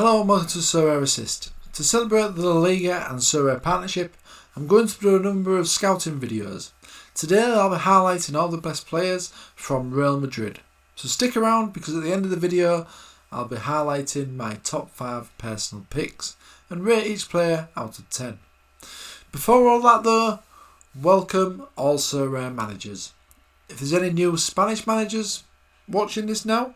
Hello and welcome to Sorare Assist. To celebrate the Liga and Sorare partnership, I'm going to do a number of scouting videos. Today I'll be highlighting all the best players from Real Madrid. So stick around because at the end of the video I'll be highlighting my top 5 personal picks and rate each player out of 10. Before all that though, welcome all Sorare managers. If there's any new Spanish managers watching this now,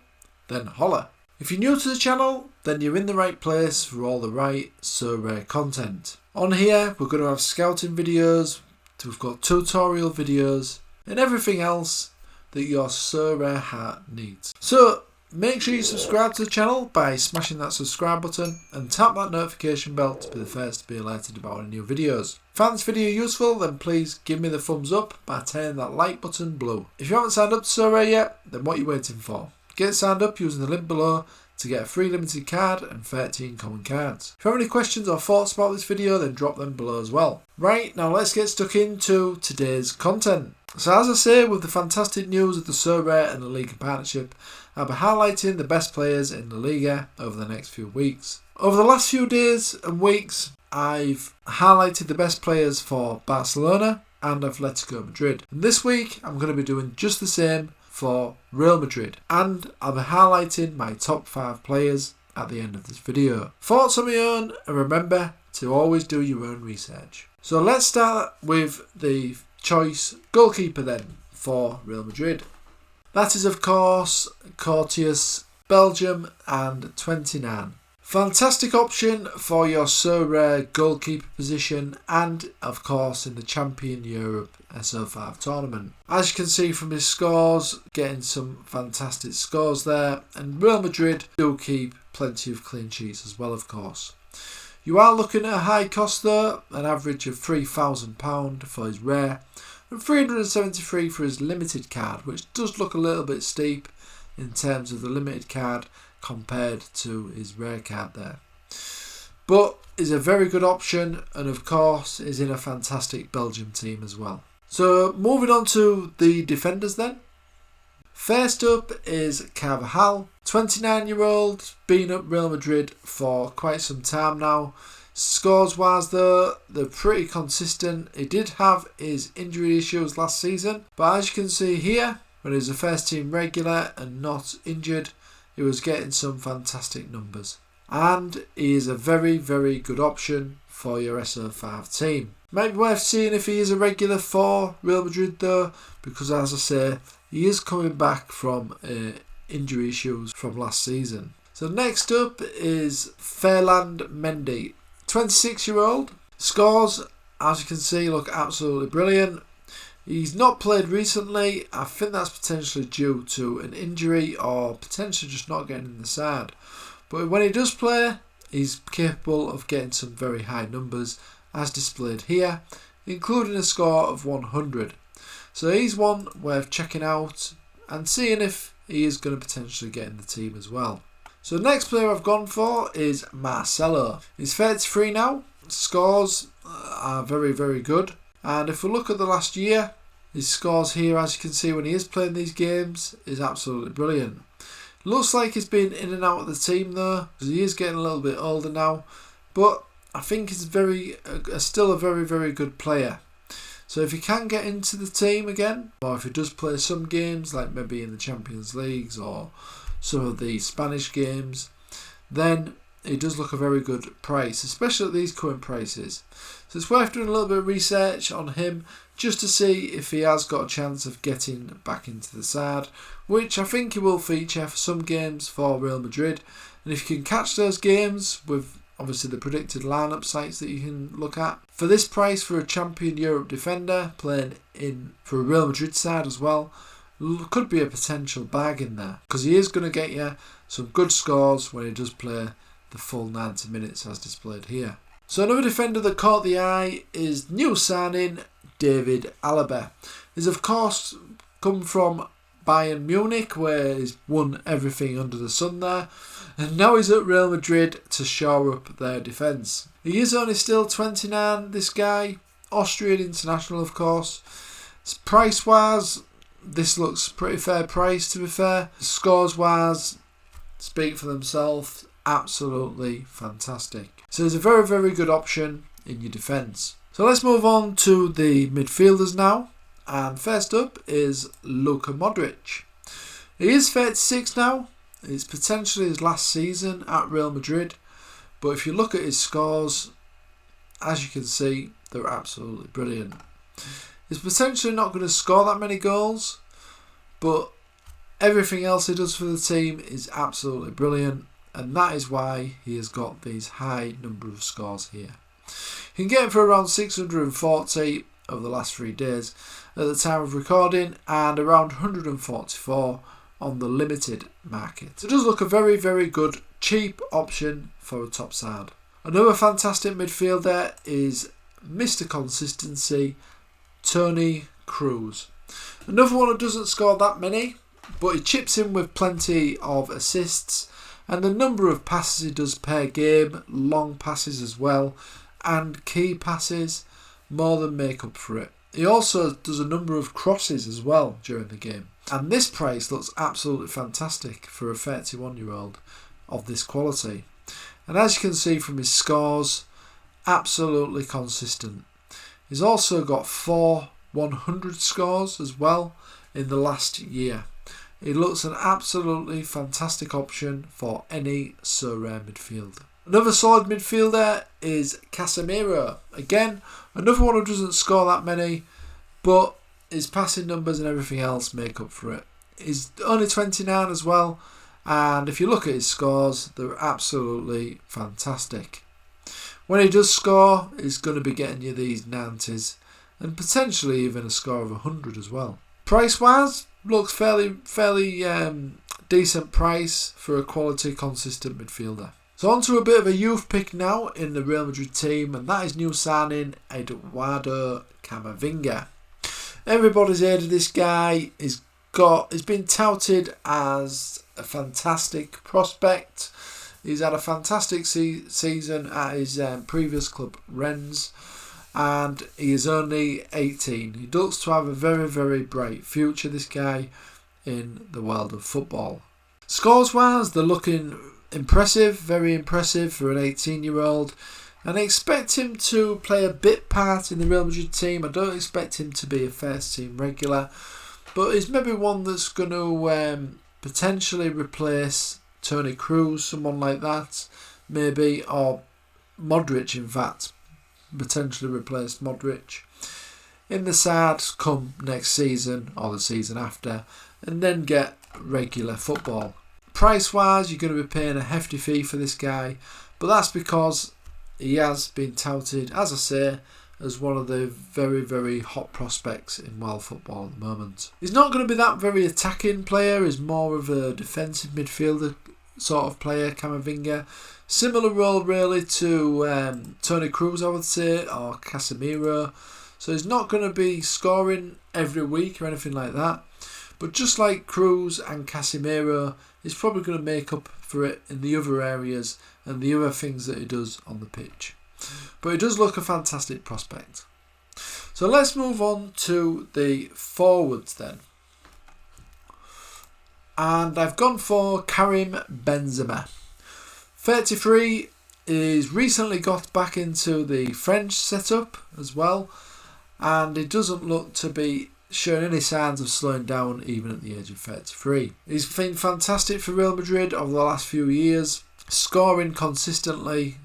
then holla. If you're new to the channel, then you're in the right place for all the right Sorare content. On here, we're going to have scouting videos, we've got tutorial videos, and everything else that your Sorare heart needs. So, make sure you subscribe to the channel by smashing that subscribe button and tap that notification bell to be the first to be alerted about any new videos. If you found this video useful, then please give me the thumbs up by turning that like button blue. If you haven't signed up to Sorare yet, then what are you waiting for? Get signed up using the link below to get a free limited card and 13 common cards. If you have any questions or thoughts about this video, then drop them below as well. Right, now let's get stuck into today's content. So as I say, with the fantastic news of the Sorare and the Liga partnership, I'll be highlighting the best players in the Liga over the next few weeks. Over the last few days and weeks, I've highlighted the best players for Barcelona and Atletico Madrid. And this week, I'm going to be doing just the same for Real Madrid, and I'll be highlighting my top 5 players at the end of this video. Thoughts on my own, and remember to always do your own research. So let's start with the choice goalkeeper then for Real Madrid. That is of course Courtois, Belgium and 29. Fantastic option for your Sorare goalkeeper position and of course in the Champion Europe SO5 tournament. As you can see from his scores, getting some fantastic scores there, and Real Madrid do keep plenty of clean sheets as well of course. You are looking at a high cost though, an average of £3,000 for his rare and £373 for his limited card, which does look a little bit steep in terms of the limited card compared to his rare card there, but is a very good option and of course is in a fantastic Belgium team as well. So moving on to the defenders then. First up is Carvajal, 29-year-old, been at Real Madrid for quite some time now. Scores wise though, they're pretty consistent. He did have his injury issues last season, but as you can see here, when he was a first team regular and not injured, he was getting some fantastic numbers. And he is a very, very good option for your SO5 team. Might be worth seeing if he is a regular for Real Madrid though, because as I say, he is coming back from injury issues from last season. So next up is Ferland Mendy, 26-year-old. Scores, as you can see, look absolutely brilliant. He's not played recently. I think that's potentially due to an injury or potentially just not getting in the side. But when he does play, he's capable of getting some very high numbers as displayed here, including a score of 100. So he's one worth checking out and seeing if he is going to potentially get in the team as well. So the next player I've gone for is Marcelo. He's 33 now. Scores are very, very good. And if we look at the last year, his scores here, as you can see when he is playing these games, is absolutely brilliant. Looks like he's been in and out of the team though, because he is getting a little bit older now. But I think he's still a very, very good player. So if he can get into the team again, or if he does play some games, like maybe in the Champions Leagues or some of the Spanish games, then it does look a very good price, especially at these current prices. So it's worth doing a little bit of research on him just to see if he has got a chance of getting back into the side, which I think he will feature for some games for Real Madrid. And if you can catch those games with obviously the predicted lineup sites that you can look at, for this price for a Champion Europe defender playing in for a Real Madrid side as well, could be a potential bargain there, because he is going to get you some good scores when he does play the full 90 minutes as displayed here. So another defender that caught the eye is new signing David Alaba. He's of course come from Bayern Munich where he's won everything under the sun there, and now he's at Real Madrid to shore up their defence. He is only still 29, this guy, Austrian international of course. Price wise, this looks pretty fair price to be fair. Scores wise speak for themselves. absolutely fantastic. So he's a very, very good option in your defence. So let's move on to the midfielders now. And first up is Luka Modric. He is 36 now. It's potentially his last season at Real Madrid. But if you look at his scores, as you can see, they're absolutely brilliant. He's potentially not going to score that many goals, but everything else he does for the team is absolutely brilliant, and that is why he has got these high number of scores here. You can get him for around 640 over the last 3 days at the time of recording, and around 144 on the limited market. It does look a very, very good cheap option for a top side. Another fantastic midfielder is Mr. Consistency, Toni Kroos. Another one who doesn't score that many, but he chips in with plenty of assists, and the number of passes he does per game, long passes as well, and key passes, more than make up for it. He also does a number of crosses as well during the game. And this price looks absolutely fantastic for a 31-year-old of this quality. And as you can see from his scores, absolutely consistent. He's also got 4 100 scores as well in the last year. He looks an absolutely fantastic option for any Sorare midfielder. Another solid midfielder is Casemiro. Again, another one who doesn't score that many, but his passing numbers and everything else make up for it. He's only 29 as well, and if you look at his scores, they're absolutely fantastic. When he does score, he's going to be getting you these 90s and potentially even a score of 100 as well. Price-wise, looks fairly decent price for a quality, consistent midfielder. So on to a bit of a youth pick now in the Real Madrid team, and that is new signing Eduardo Camavinga. Everybody's heard of this guy. He's been touted as a fantastic prospect. He's had a fantastic season at his previous club, Rennes, and he is only 18. He looks to have a very, very bright future, this guy, in the world of football. Scores-wise, they're looking impressive, very impressive for an 18-year-old. And I expect him to play a bit part in the Real Madrid team. I don't expect him to be a first team regular, but he's maybe one that's going to potentially replace Toni Kroos, someone like that, maybe, or Modric, in fact, potentially replace Modric in the side come next season or the season after, and then get regular football. Price-wise, you're going to be paying a hefty fee for this guy, but that's because he has been touted, as I say, as one of the very, very hot prospects in world football at the moment. He's not going to be that very attacking player. He's more of a defensive midfielder sort of player, Camavinga. Similar role really to Toni Kroos, I would say, or Casemiro. So he's not going to be scoring every week or anything like that. But just like Kroos and Casemiro, he's probably going to make up for it in the other areas and the other things that he does on the pitch. But he does look a fantastic prospect. So let's move on to the forwards then. And I've gone for Karim Benzema. 33, he's recently got back into the French setup as well, and he doesn't look to be showing any signs of slowing down even at the age of 33. He's been fantastic for Real Madrid over the last few years, scoring consistently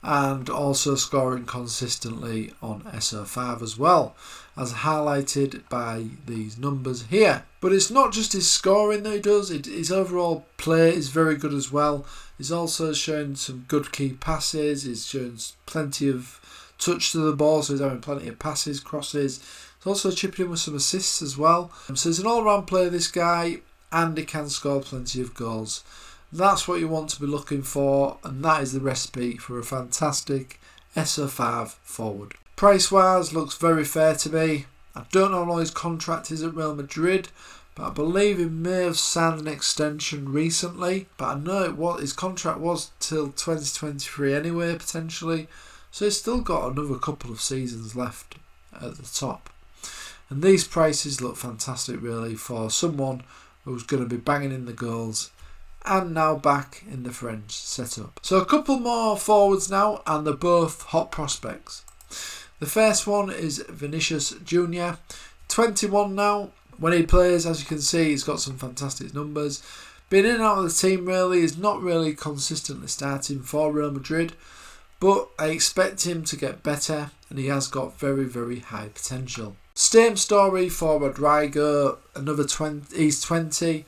and also scoring consistently on SO5 as well, as highlighted by these numbers here. But it's not just his scoring that he does, his overall play is very good as well. He's also shown some good key passes, he's shown plenty of touch to the ball, so he's having plenty of passes, crosses. He's also chipping in with some assists as well. So he's an all-round player, this guy, and he can score plenty of goals. That's what you want to be looking for, and that is the recipe for a fantastic SO5 forward. Price-wise, looks very fair to me. I don't know how long his contract is at Real Madrid, but I believe he may have signed an extension recently. But I know his contract was till 2023 anyway, potentially. So he's still got another couple of seasons left at the top. And these prices look fantastic, really, for someone who's going to be banging in the goals and now back in the French setup. So a couple more forwards now, and they're both hot prospects. The first one is Vinicius Jr., 21 now. When he plays, as you can see, he's got some fantastic numbers. Being in and out of the team really is not really consistently starting for Real Madrid, but I expect him to get better, and he has got very, very high potential. Same story for Rodrigo, another 20, he's 20.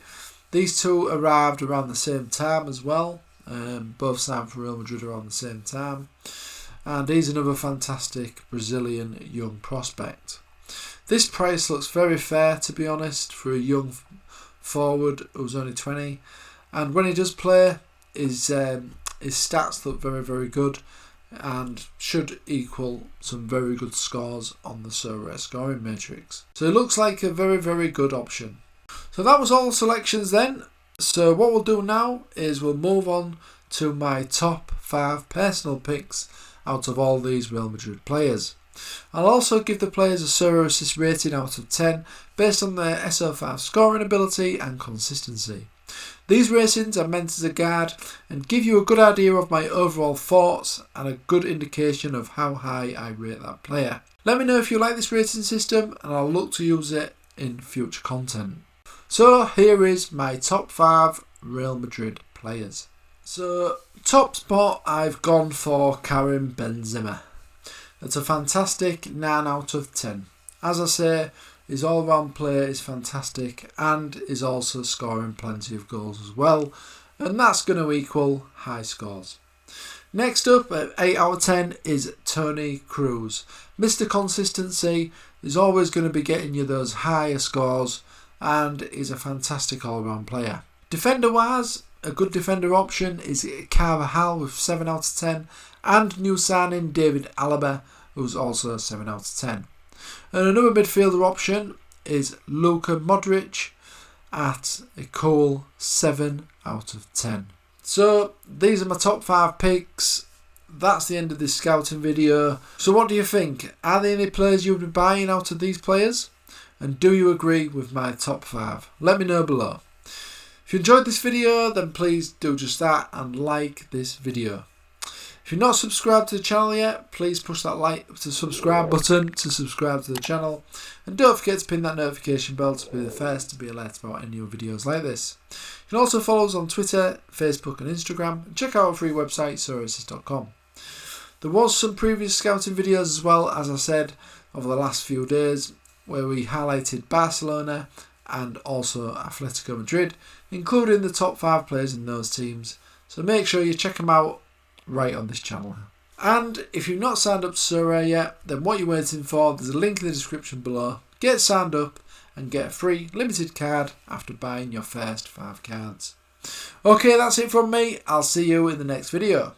These two arrived around the same time as well. Both signed for Real Madrid around the same time. And he's another fantastic Brazilian young prospect. This price looks very fair, to be honest, for a young forward who's only 20. And when he does play, his stats look very, very good and should equal some very good scores on the Sorare scoring matrix. So it looks like a very, very good option. So that was all the selections then. So what we'll do now is we'll move on to my top 5 personal picks out of all these Real Madrid players. I'll also give the players a Sorare Assist rating out of 10 based on their SO5 scoring ability and consistency. These ratings are meant as a guide and give you a good idea of my overall thoughts and a good indication of how high I rate that player. Let me know if you like this rating system, and I'll look to use it in future content. So here is my top 5 Real Madrid players. So top spot, I've gone for Karim Benzema. It's a fantastic 9 out of 10. As I say, his all-round play is fantastic and is also scoring plenty of goals as well, and that's going to equal high scores. Next up at 8 out of 10 is Toni Kroos. Mr. Consistency is always going to be getting you those higher scores and is a fantastic all-round player. Defender-wise, a good defender option is Carvajal with 7 out of 10, and new signing David Alaba, who's also 7 out of 10. And another midfielder option is Luka Modric at a cool 7 out of 10. So these are my top 5 picks. That's the end of this scouting video. So what do you think? Are there any players you would be buying out of these players? And do you agree with my top 5? Let me know below. If you enjoyed this video, then please do just that and like this video. If you're not subscribed to the channel yet, please push that subscribe button to subscribe to the channel. And don't forget to pin that notification bell to be the first to be alerted about any new videos like this. You can also follow us on Twitter, Facebook and Instagram. And check out our free website, sorareassist.com. There was some previous scouting videos as well, as I said, over the last few days, where we highlighted Barcelona and also Atletico Madrid, including the top 5 players in those teams. So make sure you check them out right on this channel. And if you've not signed up to Sorare yet, then what you're waiting for, there's a link in the description below. Get signed up and get a free limited card after buying your first 5 cards. Okay, that's it from me. I'll see you in the next video.